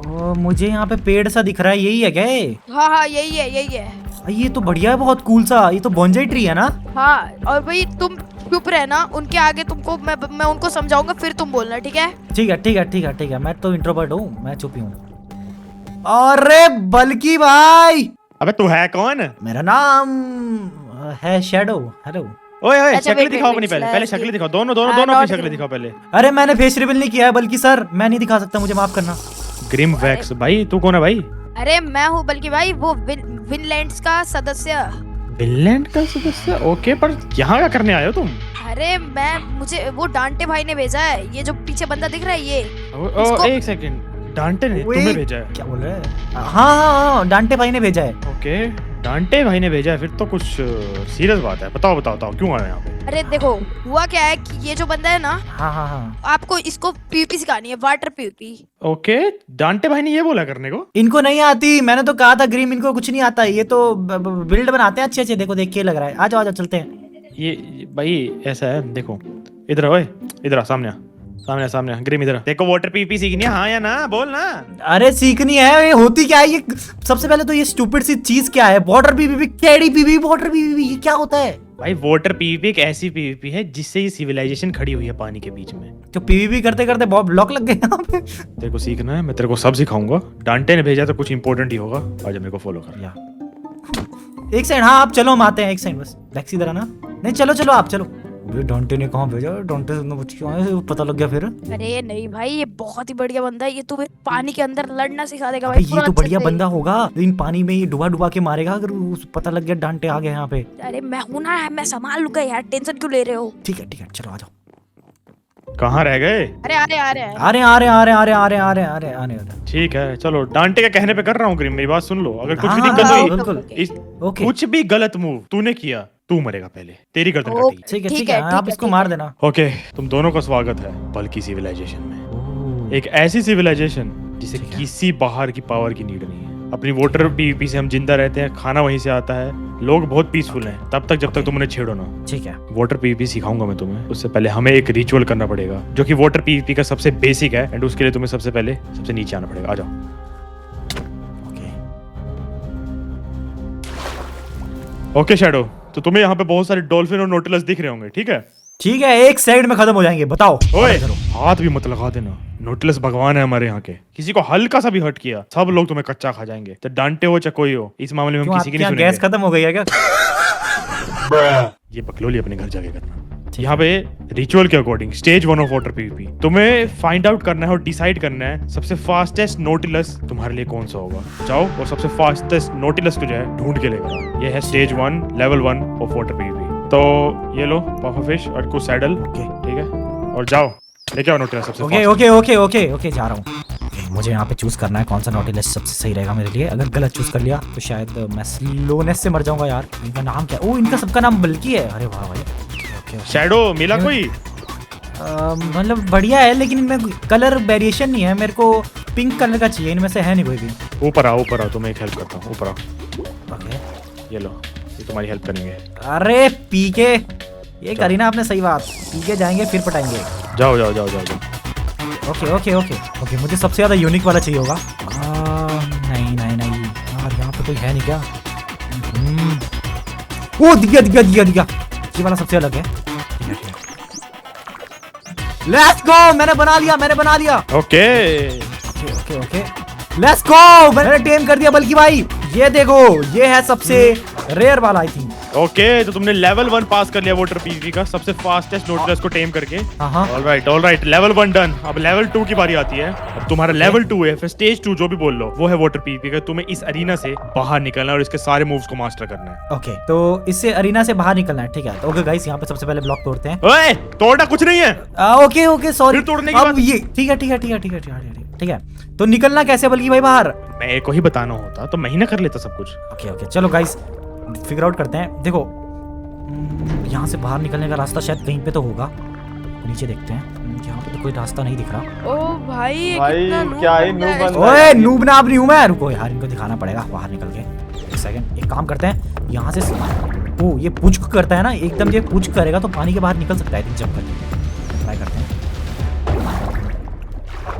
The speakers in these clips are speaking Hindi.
मुझे यहाँ पे पेड़ सा दिख रहा है, यही है क्या ये? हाँ यही है यही है। ये तो बढ़िया है, बहुत कूल सा। ये तो बोंजाई ट्री है ना? हाँ और भाई तुम चुप रहना, उनके आगे तुमको मैं उनको समझाऊंगा, फिर तुम बोलना, ठीक है? ठीक है ठीक है ठीक है ठीक है। मैं तो इंट्रोवर्ट हूँ, मैं चुप ही हूँ। अरे बल्कि भाई, अबे तू है कौन? मेरा नाम है शैडो। हेलो। ओए ओए अच्छा, शक्ल wait, दिखाओ wait, अपनी, wait, पहले let's शक्ल see. दिखाओ, दोनों दोनों हाँ, दोनों अपनी not शक्ल true. दिखाओ पहले। अरे मैंने फेस रिवील नहीं किया है, बल्कि सर मैं नहीं दिखा सकता, मुझे माफ करना। ग्रिम वैक्स भाई, तू कौन है भाई? अरे मैं हूँ बल्कि भाई, वो विनलैंड्स का सदस्य। विनलैंड का सदस्य? ओके, पर यहाँ क्या करने आए हो तुम? अरे मुझे वो डांटे भाई ने भेजा है, ये जो पीछे बंदा दिख रहा है ये। इसको- एक सेकंड, डांटे ने ओए, तुम्हें भेजा है? क्या बोल रहे हैं? हाँ, डांटे भाई ने भेजा है। ओके, डांटे भाई ने भेजा है, फिर तो कुछ सीरियस बात है। बताओ बताओ बताओ, क्यों आए यहाँ पे? अरे देखो हुआ क्या है कि ये जो बंदा है ना, हाँ। आपको इसको पीपी सिखानी है, वाटर पीपी। ओके, डांटे भाई ने ये बोला करने को? इनको नहीं आती, मैंने तो कहा था ग्रीम, इनको कुछ नहीं आता। ये तो बिल्ड बनाते हैं अच्छे अच्छे। देखो देख के लग रहा है। आ जाओ चलते हैं। ये भाई ऐसा है, देखो इधर ओए, इधर आ, सामने आ, सामने आ, सामने आ, ग्रिम इधर आ। देखो वाटर पीपी सीखनी है, हाँ या ना बोल ना। अरे सीखनी है। ये होती क्या है ये? सबसे पहले तो ये स्टूपिड सी चीज क्या है? Water PVP, KD PV, water PVP, ये क्या होता है? भाई वाटर पीवीपी एक ऐसी पीवीपी है जिससे ये सिविलाइजेशन खड़ी हुई है पानी के बीच में। तो पीवीपी करते करते बहुत ब्लॉक लग गए यहाँ पे। तेरे को सीखना है, मैं तेरे को सब सिखाऊंगा। डांटे ने भेजा तो कुछ इंपॉर्टेंट ही होगा। आजा मेरे को फॉलो कर। या एक सेकंड, हाँ आप चलो, हम आते हैं। एक सेकंड बस, टैक्सी इधर आना। नहीं चलो आप चलो। ये डॉन्टे ने कहाँ भेजा? डॉन्टे से पूछ क्यों आए? पता लग गया फिर। अरे नहीं भाई, ये बहुत ही बढ़िया बंदा है, ये तुम्हें पानी के अंदर लड़ना सिखा देगा भाई। ये पूरा तो अच्छे बढ़िया से। बंदा होगा, लेकिन पानी में ये डुबा के मारेगा अगर पता लग गया डांटे आ गए यहाँ पे। अरे मैं हूं ना, मैं संभाल लूंगा यार, टेंशन क्यों ले रहे हो? ठीक है चलो आ जाओ। कहाँ रह गए? अरे आ रहे हैं। आ रहे। ठीक है चलो, डांटे के कहने पे कर रहा हूँ ग्रिम, मेरी बात सुन लो। अगर कुछ भी हाँ, दिक्कत हाँ, हुई, बिल्कुल। इस ओके कुछ भी गलत मूव तूने किया, तू मरेगा पहले, तेरी गर्दन ओके। कटेगी। ठीक है आप इसको मार देना। ओके, तुम दोनों का स्वागत है बल्कि सिविलाइजेशन में। एक ऐसी सिविलाइजेशन जिसे ठीक है। किसी बाहर की पावर की नीड नहीं है। अपनी वाटर पीवीपी से हम जिंदा रहते हैं, खाना वहीं से आता है, लोग बहुत पीसफुल हैं तब तक जब तक तुम उन्हें छेड़ो ना। ठीक है वाटर पीवीपी सिखाऊंगा मैं तुम्हें। उससे पहले हमें एक रिचुअल करना पड़ेगा जो कि वाटर पीवीपी का सबसे बेसिक है, एंड उसके लिए तुम्हें सबसे पहले सबसे नीचे आना पड़ेगा। आ जाओ। ओके शैडो, तो तुम्हें यहाँ पे बहुत सारे डॉल्फिन और नोटिलस दिख रहे होंगे, ठीक है? एक सेकंड में खत्म हो जाएंगे, बताओ। ओए, हाथ भी मत लगा देना, नोटिलस भगवान है हमारे यहाँ के। किसी को हल्का सा भी हर्ट किया, सब लोग तुम्हें कच्चा खा जाएंगे, तो डांटे हो चाहे कोई हो। इस मामले में हम किसी की नहीं गैस सुनेंगे। खत्म हो गई है क्या? ये बकलोली अपने घर जाके करना। यहाँ पे रिचुअल के according stage 1 of water PVP तुम्हें फाइंड आउट करना है और डिसाइड करना है सबसे फास्टेस्ट नोटिलस तुम्हारे लिए कौन सा होगा। जाओ और सबसे फास्टेस्ट नोटिलस को जो है ढूंढ के लेकर आओ। ये है stage 1 level 1 of water PVP. तो ये लो पफर फिश और कुछ सैडल, ठीक है, और जाओ लेके आओ नोटिलस सबसे ओके जा रहा हूँ। मुझे यहाँ पे चूज करना है कौन सा नोटिलस सबसे सही रहेगा मेरे लिए। अगर गलत चूज कर लिया तो शायद मैं स्लोनेस से मर जाऊंगा यार। इनका नाम क्या? ओ इनका सबका नाम बल्कि है। अरे वाह भाई। शैडो मिला कोई? मतलब बढ़िया है, लेकिन इनमें कलर वेरिएशन नहीं है। मेरे को पिंक कलर का चाहिए, इनमें से है नहीं कोई भी। ऊपर आओ, तुम्हें एक हेल्प करता हूँ। ऊपर आओ। ओके ये लो, ये तुम्हारी हेल्प करेंगे। अरे पीके, ये करी ना आपने सही बात। पीके जाएंगे फिर पटाएंगे। जाओ। ओके मुझे सबसे ज्यादा यूनिक वाला चाहिए होगा। नहीं यार, यहाँ पे कोई है नहीं क्या? ओ दिया। ये वाला सबसे अलग है। लेट्स गो, मैंने बना लिया। ओके लेट्स गो, मैंने टेम कर दिया बल्कि भाई। ये देखो, ये है सबसे रेयर वाला आई थिंक। ओके, तो तुमने लेवल 1 पास कर लिया वाटर पीवीपी का सबसे फास्टेस्ट नोटिलस को टेम करके। Alright, level 1 done. अब लेवल 2 की बारी आती है। अब तुम्हारा लेवल 2 है, फिर स्टेज 2 जो भी बोल लो वो है वाटर पीवीपी का। तुम्हें इस अरीना से बाहर निकलना है और इसके सारे मूव्स को मास्टर करना है। ओके, तो इससे अरीना से बाहर निकलना है, ठीक है। ओके गाइस, यहाँ पे सबसे पहले ब्लॉक तोड़ते हैं। ओए, तोड़ना कुछ नहीं है। Okay sorry. फिर तोड़ने की अब बात- ये ठीक है। तो निकलना कैसे बल्कि भाई बाहर? मेरे को ही बताना होता तो मैं ही ना कर लेता सब कुछ। ओके चलो गाइस, फिगर आउट करते हैं। देखो, यहाँ से बाहर निकलने का रास्ता शायद कहीं पे तो होगा। नीचे देखते हैं, यहाँ पे तो कोई रास्ता नहीं दिख रहा। ओ भाई, ये भाई, कितना noob क्या ही बंदा noob है। बंदा ओए नूब नाब नहीं हूँ मैं। रुको यार, इनको दिखाना पड़ेगा बाहर निकल के। एक सेकंड, एक काम करते हैं, यहाँ से ओ ये पुचक करता है ना, एकदम ये पुचक करेगा तो पानी के बाहर निकल सकता है। जंप करके ट्राई करते हैं।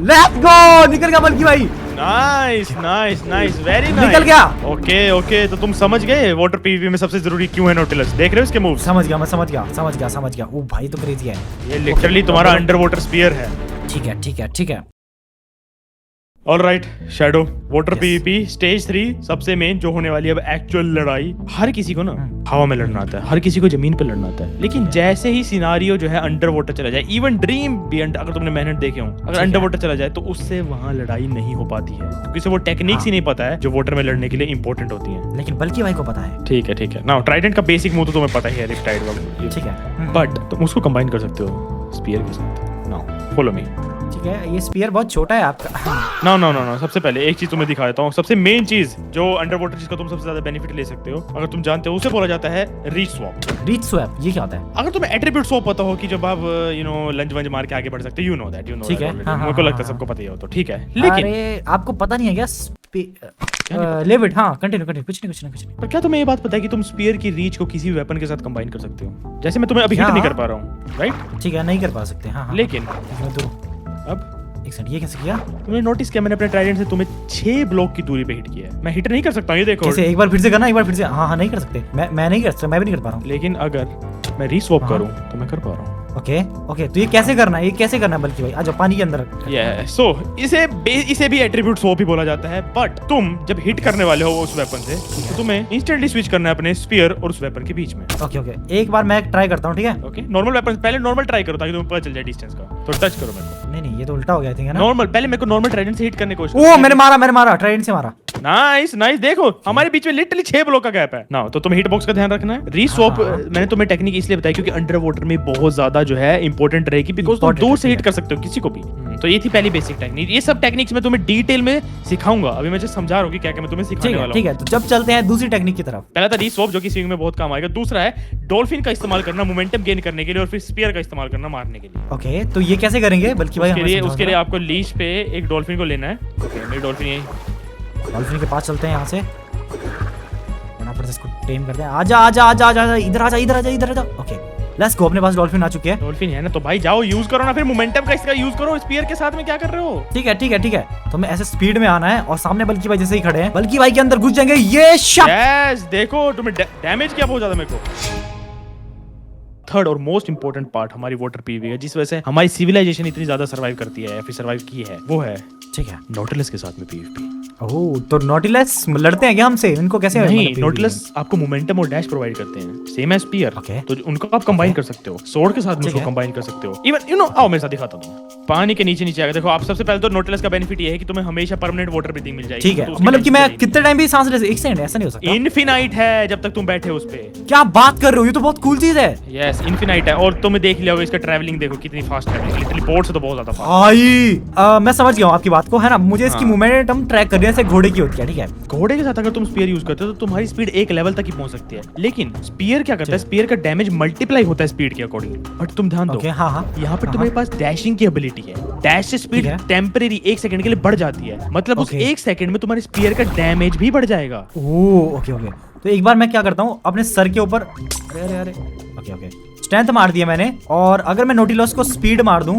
लेट्स गो, निकल गया बल्कि भाई। Nice nice nice, very nice. निकल गया। ओके ओके, तो तुम समझ गए वाटर पीवीपी में सबसे जरूरी क्यों है नोटिलस। देख रहे हो इसके मूव। समझ गया, मैं समझ गया। ओ भाई तो क्रेजी है। ये लिटरली तुम्हारा अंडर वाटर स्पीयर है। ठीक है। Alright shadow, water Yes. PVP stage 3 सबसे मेन जो होने वाली है अब एक्चुअल लड़ाई। हर किसी को ना हवा में लड़ना आता है, हर किसी को जमीन पे लड़ना आता है, लेकिन जैसे ही सिनारियो जो है अंडर वाटर चला जाए, इवन ड्रीम भी अगर तुमने मैनेट देखे हो, अगर अंडर वाटर चला जाए तो उससे वहां लड़ाई नहीं हो पाती है, क्योंकि उसे वो टेक्निक्स ही नहीं पता है जो वाटर में लड़ने के लिए इंपॉर्टेंट होती है। लेकिन बल्कि भाई को पता है। ठीक है नाउ ट्राइडेंट का बेसिक मूव तो तुम्हें पता ही है, रिपटाइड वाला। ठीक है, बट तुम उसको कंबाइन कर सकते हो स्पीयर के साथ। Now follow me. ठीक है। ये स्पीयर बहुत छोटा है आपका। नो, सबसे पहले एक चीज तुम्हें दिखा देता हूँ। सबसे मेन चीज जो अंडर वाटर जिसका तुम सबसे ज्यादा बेनिफिट ले सकते हो, अगर तुम जानते हो, उसे बोला जाता है रीच स्वैप। रीच स्वैप ये क्या होता है? अगर तुम्हें एट्रीब्यूट स्वैप पता हो कि जब आप लंच वंच मार के आगे बढ़ सकते हो, यू नो दैट। ठीक है, हाँ, मेरे को लगता है हाँ, सबको पता ही हो, तो ठीक है। लेकिन अरे आपको पता नहीं है क्या? लेविट, हाँ कंटिन्यू, कुछ नहीं। पर क्या तुम्हें ये बात पता है कि तुम स्पीयर की रीच को किसी भी वेपन के साथ कंबाइन कर सकते हो? जैसे मैं तुम्हें अभी हिट क्या? नहीं कर पा रहा हूँ, राइट? ठीक है, नहीं कर पा सकते। हाँ। लेकिन तो अब एक सेकंड, ये कैसे किया? तुमने नोटिस किया मैंने अपने ट्राइडेंट से तुम्हें 6 ब्लॉक की दूरी पे हिट किया है। मैं हिट नहीं कर सकता हूँ, ये देखो। कैसे? एक बार फिर से करना, एक बार फिर से। हाँ नहीं कर सकते। मैं नहीं कर सकता, मैं भी नहीं कर पा रहा हूँ। लेकिन अगर मैं रीस्वैप हाँ। करूं तो मैं कर पा रहा हूं। ओके, तो ये कैसे करना है? बल्कि भाई आजा पानी के अंदर। सो इसे भी एट्रीब्यूट स्वैप ही बोला जाता है। बट तुम जब हिट करने वाले हो उस वेपन से, तो तुम्हें इंस्टेंटली स्विच करना है अपने स्पीयर और उस वेपन के बीच में। ओके, एक बार मैं ट्राई करता हूँ, ठीक है? ओके, नॉर्मल वेपन पहले नॉर्मल ट्राई करो ताकि तुम्हें पता चल जाए डिस्टेंस का। तो टच करो मेरे को। नहीं, ये तो उल्टा हो गया है ना। नॉर्मल पहले मेरे को नॉर्मल ट्राइडेंट से हिट करने की कोशिश ओ मैंने मारा ट्राइडेंट से मारा। नाइस देखो हमारे बीच में लिटरली 6 ब्लॉक का गैप है ना। तो तुम्हें हिट बॉक्स का ध्यान रखना है। रीस्वैप मैंने तुम्हें टेक्निक इसलिए बताई क्योंकि अंडर वाटर में बहुत ज्यादा जो है इंपॉर्टेंट रहेगी, बिकॉज तुम दूर से हिट कर सकते हो किसी को भी। तो ये थी पहली बेसिक टेक्निक। ये सब टेक्निक्स मैं तुम्हें डिटेल में सिखाऊंगा। अभी मैं जो समझा रहा हूँ कि क्या क्या मैं तुम्हें सिखाने वाला हूँ। ठीक है, तो जब चलते हैं दूसरी टेक्निक की तरफ। पहला था रीस्वैप जो कि स्विंग में बहुत काम आएगा। दूसरा है डॉल्फिन का इस्तेमाल करना मोमेंटम गेन करने के लिए, और फिर स्पीयर का इस्तेमाल करना मारने के लिए। ओके, तो ये कैसे करेंगे? बल्कि भाई उसके लिए आपको लीश पे एक डॉल्फिन को लेना है। ओके, मेरी डॉल्फिन यही। डॉल्फिन के पास चलते हैं यहाँ से, फटाफट से इसको टेम करते हैं। आजा, इधर आजा। Okay, let's go. अपने पास डॉल्फिन आ चुकी है। डॉल्फिन है ना, तो भाई जाओ यूज करो ना, फिर मोमेंटम का इसका यूज करो। स्पीयर के साथ में क्या कर रहे हो? ठीक है। तो हमें ऐसे स्पीड में आना है, और सामने बल्कि भाई जैसे ही खड़े हैं, बल्कि भाई के अंदर घुस जाएंगे। ये यस, देखो तुम्हें डैमेज किया बहुत ज्यादा मेरे को। थर्ड और मोस्ट इंपोर्टेंट पार्ट हमारी वाटर पीवी है, जिस वजह से हमारी सिविलाइजेशन इतनी ज्यादा सर्वाइव करती है या फिर सर्वाइव की है, वो है ठीक है नॉटिलस के साथ में पीवीपी। ओह, तो नॉटिलस लड़ते हैं क्या हमसे? इनको कैसे? नहीं, नॉटिलस आपको मोमेंटम और डैश प्रोवाइड करते हैं, सेम एज स्पीयर। Okay. तो उनको आप कंबाइन कर सकते हो, सोर्ड के साथ में उसको कंबाइन कर सकते हो। इवन आओ मेरे साथ दिखाता हूं। पानी के नीचे आकर देखो आप। सबसे पहले तो नॉटिलस का बेनिफिट ये है कि तुम्हें हमेशा परमानेंट वाटर ब्रीथिंग मिल जाएगी। ठीक है, तो उसकी मतलब कि मैं टेंशन कितने टाइम भी सांस ले सकता? एक सेकंड, ऐसा नहीं हो सकता। इनफिनाइट है जब तक तुम बैठे हो उस पे। क्या बात कर रहे हो? ये तो बहुत कूल चीज है। यस, इनफिनाइट है। और तुमने देख लिया होगा इसका ट्रैवलिंग देखो कितनी फास्ट है। लिटरली पोर्ट से तो बहुत ज्यादा फास्ट। भाई मैं समझ गया हूँ आपकी बात को, है ना? मुझे इसकी मूवमेंट हम ट्रैक करने से घोड़े की होती है, ठीक है? घोड़े के साथ अगर तुम स्पीयर यूज करते हो तो तुम्हारी स्पीड एक लेवल तक ही पहुंच सकती है, लेकिन स्पीयर क्या करता है? स्पीयर का डैमेज मल्टीप्लाई होता है स्पीड के अकॉर्डिंग। बट तुम ध्यान दो, यहाँ पर तुम्हारे पास डैशिंग की एबिलिटी है। डैश से स्पीड टेम्परेरी 1 सेकंड के लिए बढ़ जाती है, मतलब उस 1 सेकंड में तुम्हारे स्पीयर का डैमेज भी बढ़ जाएगा। ओके। तो एक बार मैं क्या करता हूँ, अपने सर के ऊपर अरे ओके स्ट्रेंथ मार दिया मैंने, और अगर मैं नोटिलस को स्पीड मार दूं।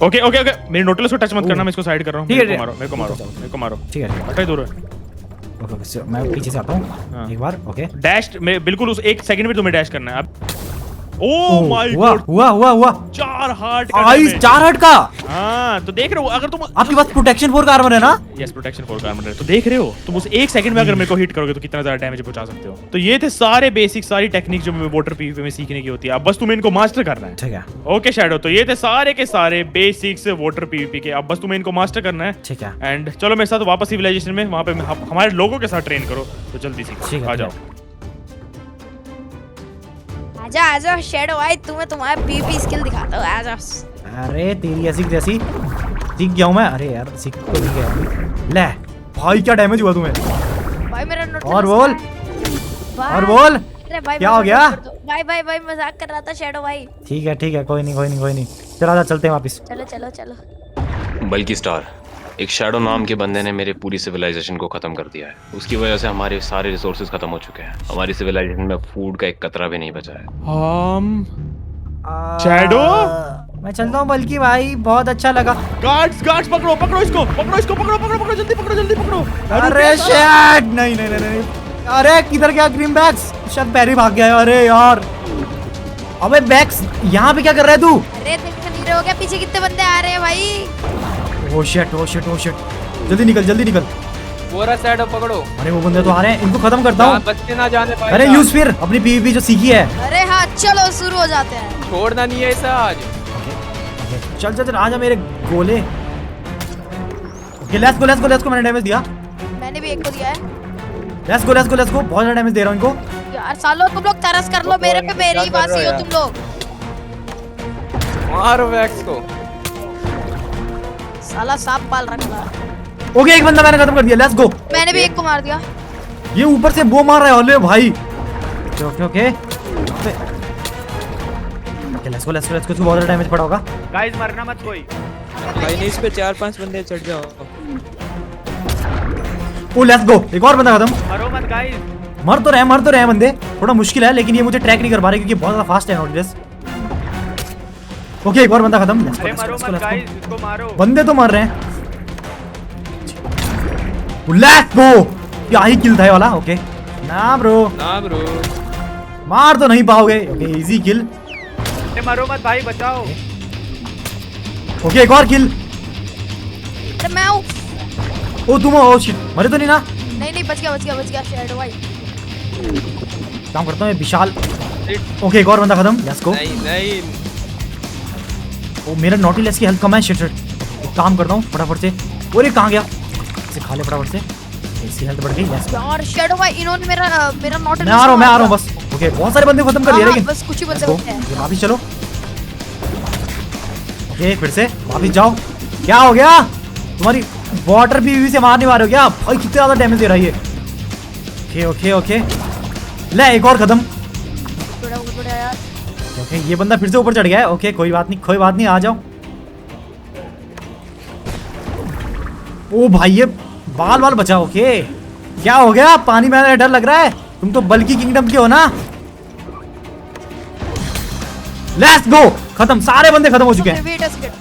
ओके मेरे नोटिलस को टच मत करना, मैं इसको साइड कर रहा हूँ। मेरे को मारो। ठीक है, हटाई दूर। ओके, मैं पीछे से आता हूँ एक बार। ओके, डैश में बिल्कुल उस 1 सेकंड में तुम्हें डैश करना है अब। ओह माय गॉड, हुआ 4 हार्ट का आइस, 4 हार्ट का। हाँ, तो देख रहे हो अगर तुम, आपके पास प्रोटेक्शन 4 का आर्मर है ना? यस, प्रोटेक्शन 4 का आर्मर है। तो देख रहे हो तुम उस 1 सेकंड में अगर मेरे को हिट करोगे तो कितना ज्यादा डैमेज पहुंचा सकते हो। तो ये थे सारे बेसिक सारी टेक्निक जो वाटर पीवीपी में सीखने की होती है। अब बस तुम्हें इनको मास्टर करना है, ठीक है? ओके शैडो, तो ये थे सारे के सारे बेसिक्स वाटर पीवीपी के। अब बस तुम्हें इनको मास्टर करना है, ठीक है? एंड चलो मेरे साथ वापस सिविलाइजेशन में, वहां पे हमारे लोगों के साथ ट्रेन करो। तो जल्दी सीखो, आ जाओ। आजा शैडो भाई, तुम्हें तुम्हारा पीपी स्किल दिखाता हूँ। आजा। अरे तेरी ऐसी जैसी सीख गया हूँ मैं। अरे यार सीख तो नहीं गया। ले भाई, क्या डैमेज हुआ तुम्हें? भाई मेरा नोट और बोल। अरे भाई क्या हो गया? भाई मजाक कर रहा था शैडो भाई। ठीक है, कोई नहीं। चलो चलते हैं वापस। चलो। बल्कि स्टार, एक शैडो नाम के बंदे ने मेरे पूरी सिविलाइजेशन को खत्म कर दिया है। उसकी वजह से हमारे सारे रिसोर्सेज खत्म हो चुके हैं। हमारी सिविलाइजेशन में फूड का एक कतरा भी नहीं बचा है। शैडो, मैं चलता हूँ बल्कि भाई, बहुत अच्छा लगा। गार्ड्स गार्ड्स पकड़ो पकड़ो इसको पकड़ो इसको पकड़ो पकड़ो पकड़ो जल्दी पकड़ो। अरे शिट, नहीं नहीं नहीं नहीं, अरे किधर गया ग्रीन बैग्स? शायद पैरी भाग गया है। अरे यार, अबे बैग्स यहाँ पे क्या कर रहा है तू? अरे देख नहीं रहे हो क्या पीछे कितने बंदे आ रहे हैं भाई? Oh shit oh shit oh shit, जल्दी निकल जल्दी निकल। पूरा साइड पकड़ो। अरे वो बंदे तो आ रहे हैं, इनको खत्म करता हूँ। बच्चे ना जाने पाए। अरे यूज फिर अपनी पीवीपी जो सीखी है। अरे हाँ चलो शुरू हो जाते हैं। छोड़ना नहीं है इसे आज। चल चल चल, आजा मेरे गोले। ओके लेट्स गो, मैंने डैमेज दिया। मैंने भी एक को दिया है। लेट्स गो, बहुत ज्यादा डैमेज दे रहा हूँ इनको। यार सालो तुम लोग तरस कर लो मेरे पे, मेरे ही वासी हो तुम लोग। मारो वैक्स को। साला सांप पाल रखा। ओके एक बंदा मैंने खत्म कर दिया, लेट्स गो। मैंने भी एक को मार दिया। ये ऊपर से वो मार रहा है, ओले भाई। ओके ओके लेट्स गो, इसको बहुत ज्यादा डैमेज पड़ा होगा। गाइस मरना मत कोई। भाई नहीं, इस पे 4-5 बंदे चढ़ जाओ। ओ लेट्स गो, एक और बंदा खत्म। मरो मत गाइस। मर तो रहे हैं बंदे। थोड़ा मुश्किल है लेकिन ये मुझे ट्रैक नहीं कर पा रहे क्योंकि बहुत ज्यादा फास्ट है नॉटिलस। ओके एक और बंदा खत्म। अरे मरो मत गाइस, इसको मारो। बंदे तो मर रहे हैं। लेट्स गो, क्या ही किल था ये वाला। ओके ना ब्रो, मार तो नहीं पाओगे। ओके इजी किल। अरे मरो मत भाई, बचाओ। ओके एक और किल। अरे मैं हूँ। ओ तुम हो, शिट, मरे तो नहीं ना? नहीं बच गया शेडो भाई। काम करता हूँ विशाल। ओके एक और बंदा खत्म, लेट्स गो। नहीं ओ मेरा नॉटिलस की हेल्थ कम है। शिट एक काम करता हूँ फटाफट से। और ये कहाँ गया? इसे खा ले फटाफट से, इसकी हेल्थ बढ़ गई। Let's go. यार शेडो भाई इन्होंने मेरा नॉट। मैं आ रहा हूँ बस। ओके बहुत सारे बंदे खत्म कर लिए लेकिन बस कुछ ही बंदे Let's go. बचे हैं। वापिस चलो। ओके फिर से वापिस जाओ। क्या हो गया तुम्हारी वाटर पीवी से मार नहीं पा रहे हो क्या? भाई कितने ज्यादा डैमेज दे रहा है ये। ओके ओके ले एक और खत्म। थोड़ा यार। ओके ये बंदा फिर से ऊपर चढ़ गया है। ओके कोई बात नहीं आ जाओ। ओ भाई ये बाल बचा। ओके क्या हो गया? पानी में डर लग रहा है। तुम तो बल्कि किंगडम के हो ना। लेट्स गो, खत्म, सारे बंदे खत्म हो चुके हैं। Wait a second.